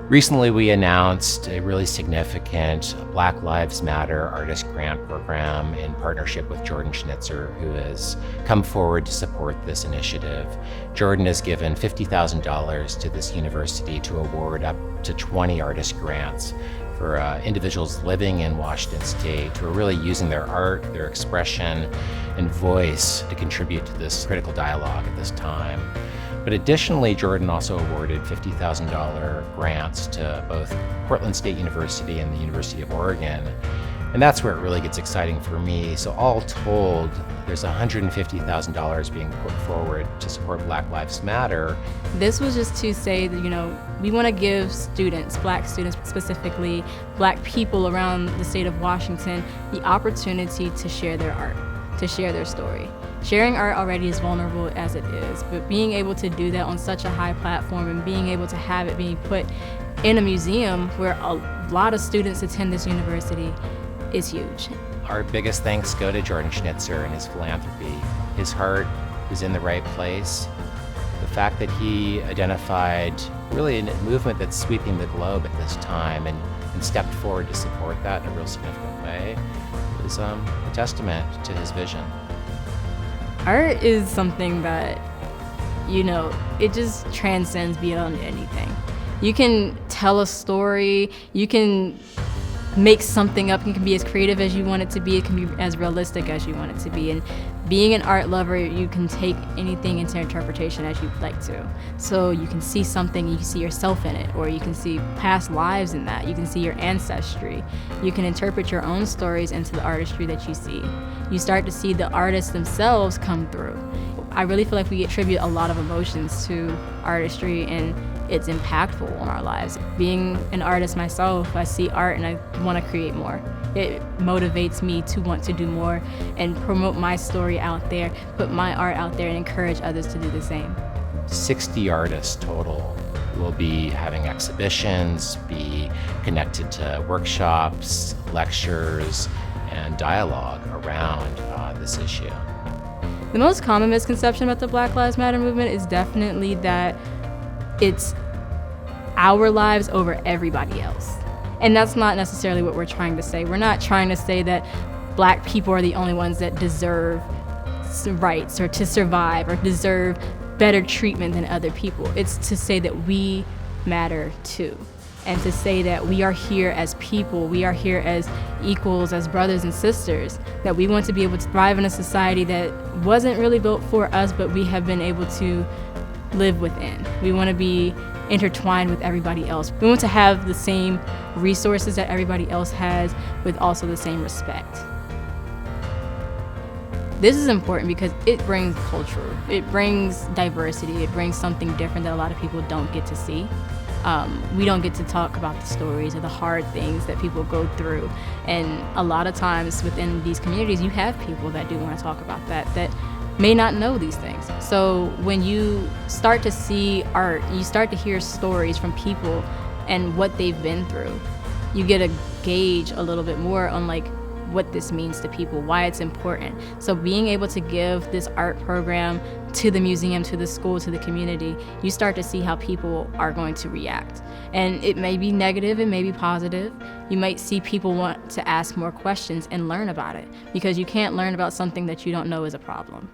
Recently, we announced a really significant Black Lives Matter Artist Grant Program in partnership with Jordan Schnitzer, who has come forward to support this initiative. Jordan has given $50,000 to this university to award up to 20 artist grants for individuals living in Washington State who are really using their art, their expression, and voice to contribute to this critical dialogue at this time. But additionally, Jordan also awarded $50,000 grants to both Portland State University and the University of Oregon. And that's where it really gets exciting for me. So all told, there's $150,000 being put forward to support Black Lives Matter. This was just to say that, we want to give students, Black students specifically, Black people around the state of Washington, the opportunity to share their art, to share their story. Sharing art already is vulnerable as it is, but being able to do that on such a high platform and being able to have it being put in a museum where a lot of students attend this university is huge. Our biggest thanks go to Jordan Schnitzer and his philanthropy. His heart was in the right place. The fact that he identified really a movement that's sweeping the globe at this time and stepped forward to support that in a real significant way is a testament to his vision. Art is something that, it just transcends beyond anything. You can tell a story, you can make something up, it can be as creative as you want it to be, it can be as realistic as you want it to be. And being an art lover, you can take anything into interpretation as you'd like to. So you can see something, you can see yourself in it, or you can see past lives in that, you can see your ancestry. You can interpret your own stories into the artistry that you see. You start to see the artists themselves come through. I really feel like we attribute a lot of emotions to artistry, and it's impactful on our lives. Being an artist myself, I see art and I want to create more. It motivates me to want to do more and promote my story out there, put my art out there, and encourage others to do the same. 60 artists total will be having exhibitions, be connected to workshops, lectures, and dialogue around this issue. The most common misconception about the Black Lives Matter movement is definitely that it's our lives over everybody else. And that's not necessarily what we're trying to say. We're not trying to say that Black people are the only ones that deserve rights or to survive or deserve better treatment than other people. It's to say that we matter too. And to say that we are here as people, we are here as equals, as brothers and sisters, that we want to be able to thrive in a society that wasn't really built for us, but we have been able to live within. We want to be intertwined with everybody else. We want to have the same resources that everybody else has, with also the same respect. This is important because it brings culture, it brings diversity, it brings something different that a lot of people don't get to see. We don't get to talk about the stories or the hard things that people go through. And a lot of times within these communities, you have people that do want to talk about that may not know these things. So when you start to see art, you start to hear stories from people and what they've been through, you get a gauge a little bit more on what this means to people, why it's important. So being able to give this art program to the museum, to the school, to the community, you start to see how people are going to react. And it may be negative, it may be positive. You might see people want to ask more questions and learn about it, because you can't learn about something that you don't know is a problem.